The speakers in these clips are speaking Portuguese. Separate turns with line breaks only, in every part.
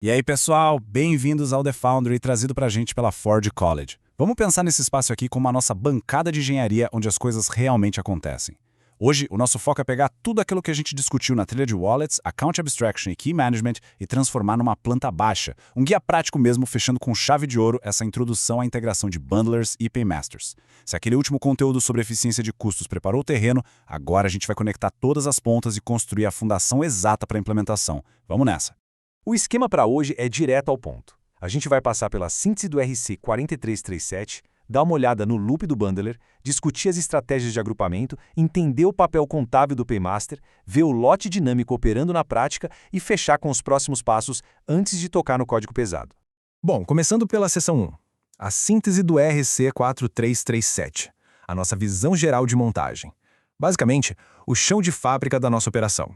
E aí, pessoal, bem-vindos ao The Foundry, trazido pra gente pela Ford College. Vamos pensar nesse espaço aqui como a nossa bancada de engenharia onde as coisas realmente acontecem. Hoje, o nosso foco é pegar tudo aquilo que a gente discutiu na trilha de Wallets, Account Abstraction e Key Management e transformar numa planta baixa, um guia prático mesmo, fechando com chave de ouro essa introdução à integração de Bundlers e Paymasters. Se aquele último conteúdo sobre eficiência de custos preparou o terreno, agora a gente vai conectar todas as pontas e construir a fundação exata para a implementação. Vamos nessa!
O esquema para hoje é direto ao ponto. A gente vai passar pela síntese do RC 4337, dar uma olhada no loop do bundler, discutir as estratégias de agrupamento, entender o papel contábil do Paymaster, ver o lote dinâmico operando na prática e fechar com os próximos passos antes de tocar no código pesado.
Bom, começando pela seção 1, a síntese do RC 4337, a nossa visão geral de montagem. Basicamente, o chão de fábrica da nossa operação.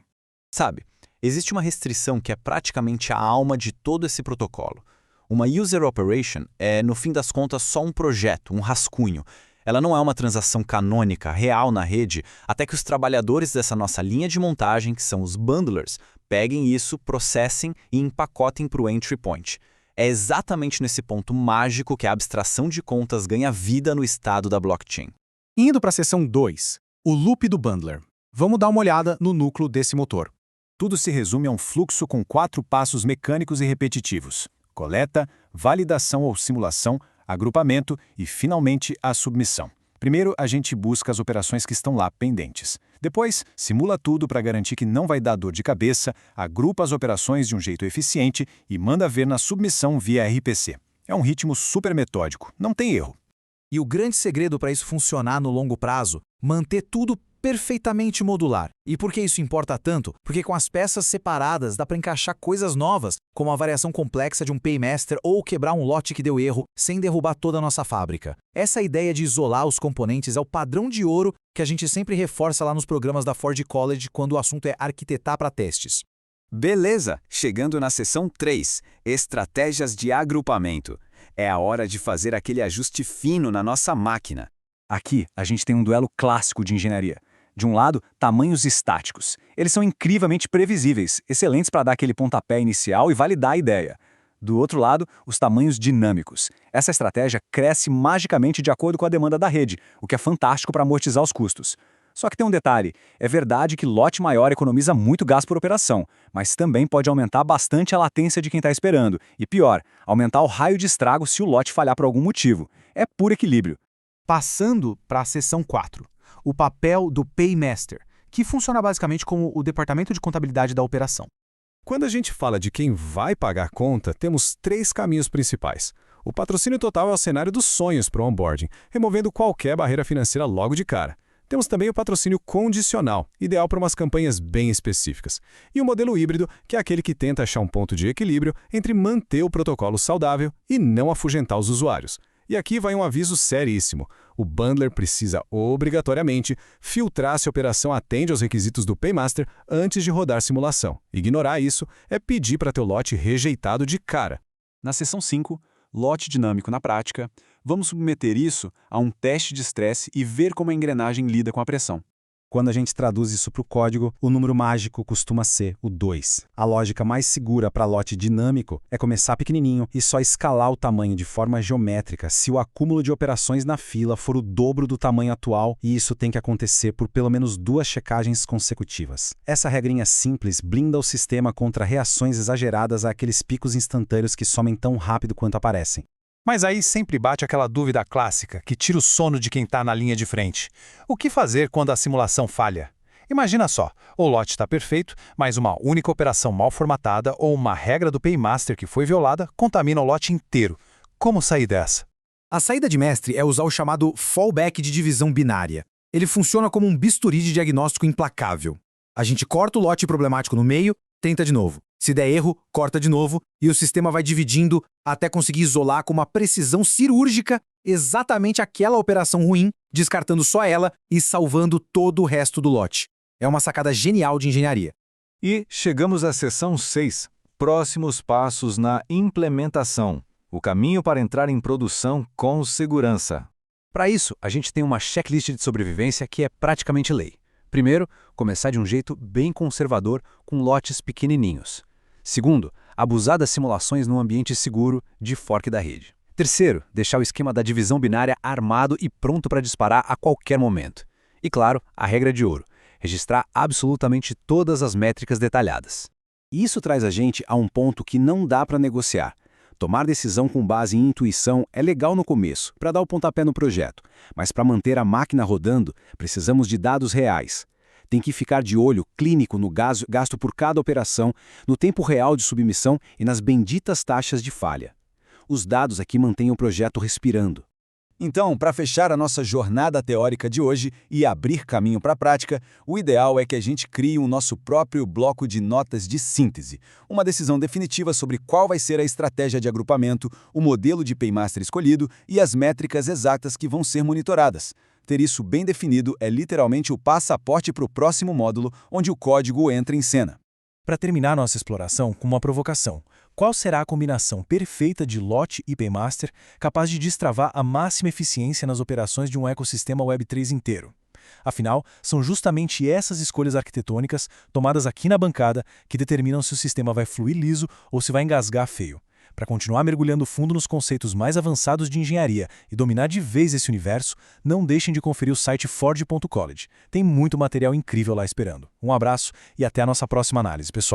Sabe, existe uma restrição que é praticamente a alma de todo esse protocolo. Uma User Operation é, no fim das contas, só um projeto, um rascunho. Ela não é uma transação canônica, real na rede, até que os trabalhadores dessa nossa linha de montagem, que são os bundlers, peguem isso, processem e empacotem para o entry point. É exatamente nesse ponto mágico que a abstração de contas ganha vida no estado da blockchain.
Indo para a seção 2, o loop do bundler. Vamos dar uma olhada no núcleo desse motor. Tudo se resume a um fluxo com 4 passos mecânicos e repetitivos: coleta, validação ou simulação, agrupamento e, finalmente, a submissão. Primeiro, a gente busca as operações que estão lá pendentes. Depois, simula tudo para garantir que não vai dar dor de cabeça, agrupa as operações de um jeito eficiente e manda ver na submissão via RPC. É um ritmo super metódico, não tem erro.
E o grande segredo para isso funcionar no longo prazo, manter tudo perfeitamente modular. E por que isso importa tanto? Porque com as peças separadas dá para encaixar coisas novas, como a variação complexa de um Paymaster ou quebrar um lote que deu erro sem derrubar toda a nossa fábrica. Essa ideia de isolar os componentes é o padrão de ouro que a gente sempre reforça lá nos programas da Ford College quando o assunto é arquitetar para testes.
Beleza, chegando na seção 3, estratégias de agrupamento. É a hora de fazer aquele ajuste fino na nossa máquina.
Aqui, a gente tem um duelo clássico de engenharia. De um lado, tamanhos estáticos. Eles são incrivelmente previsíveis, excelentes para dar aquele pontapé inicial e validar a ideia. Do outro lado, os tamanhos dinâmicos. Essa estratégia cresce magicamente de acordo com a demanda da rede, o que é fantástico para amortizar os custos. Só que tem um detalhe, é verdade que lote maior economiza muito gás por operação, mas também pode aumentar bastante a latência de quem está esperando, e pior, aumentar o raio de estrago se o lote falhar por algum motivo. É puro equilíbrio.
Passando para a seção 4, o papel do Paymaster, que funciona basicamente como o departamento de contabilidade da operação.
Quando a gente fala de quem vai pagar a conta, temos 3 caminhos principais. O patrocínio total é o cenário dos sonhos para o onboarding, removendo qualquer barreira financeira logo de cara. Temos também o patrocínio condicional, ideal para umas campanhas bem específicas. E o modelo híbrido, que é aquele que tenta achar um ponto de equilíbrio entre manter o protocolo saudável e não afugentar os usuários. E aqui vai um aviso seríssimo. O bundler precisa, obrigatoriamente, filtrar se a operação atende aos requisitos do Paymaster antes de rodar simulação. Ignorar isso é pedir para ter o lote rejeitado de cara.
Na seção 5, lote dinâmico na prática, vamos submeter isso a um teste de estresse e ver como a engrenagem lida com a pressão. Quando a gente traduz isso para o código, o número mágico costuma ser o 2. A lógica mais segura para lote dinâmico é começar pequenininho e só escalar o tamanho de forma geométrica se o acúmulo de operações na fila for o dobro do tamanho atual, e isso tem que acontecer por pelo menos 2 checagens consecutivas. Essa regrinha simples blinda o sistema contra reações exageradas àqueles picos instantâneos que somem tão rápido quanto aparecem.
Mas aí sempre bate aquela dúvida clássica que tira o sono de quem está na linha de frente. O que fazer quando a simulação falha? Imagina só, o lote está perfeito, mas uma única operação mal formatada ou uma regra do Paymaster que foi violada contamina o lote inteiro. Como sair dessa?
A saída de mestre é usar o chamado fallback de divisão binária. Ele funciona como um bisturi de diagnóstico implacável. A gente corta o lote problemático no meio, tenta de novo. Se der erro, corta de novo e o sistema vai dividindo até conseguir isolar com uma precisão cirúrgica exatamente aquela operação ruim, descartando só ela e salvando todo o resto do lote. É uma sacada genial de engenharia.
E chegamos à seção 6, próximos passos na implementação. O caminho para entrar em produção com segurança.
Para isso, a gente tem uma checklist de sobrevivência que é praticamente lei. Primeiro, começar de um jeito bem conservador com lotes pequenininhos. Segundo,
abusar das simulações num ambiente seguro de fork da rede. Terceiro, deixar o esquema da divisão binária armado e pronto para disparar a qualquer momento. E claro, a regra de ouro, registrar absolutamente todas as métricas detalhadas. E isso traz a gente a um ponto que não dá para negociar. Tomar decisão com base em intuição é legal no começo, para dar o pontapé no projeto, mas para manter a máquina rodando, precisamos de dados reais. Tem que ficar de olho clínico no gasto por cada operação, no tempo real de submissão e nas benditas taxas de falha. Os dados aqui mantêm o projeto respirando.
Então, para fechar a nossa jornada teórica de hoje e abrir caminho para a prática, o ideal é que a gente crie o nosso próprio bloco de notas de síntese, uma decisão definitiva sobre qual vai ser a estratégia de agrupamento, o modelo de paymaster escolhido e as métricas exatas que vão ser monitoradas. Ter isso bem definido é literalmente o passaporte para o próximo módulo, onde o código entra em cena.
Para terminar nossa exploração com uma provocação, qual será a combinação perfeita de lote e paymaster capaz de destravar a máxima eficiência nas operações de um ecossistema Web3 inteiro? Afinal, são justamente essas escolhas arquitetônicas, tomadas aqui na bancada, que determinam se o sistema vai fluir liso ou se vai engasgar feio. Para continuar mergulhando fundo nos conceitos mais avançados de engenharia e dominar de vez esse universo, não deixem de conferir o site Ford.college. Tem muito material incrível lá esperando. Um abraço e até a nossa próxima análise, pessoal.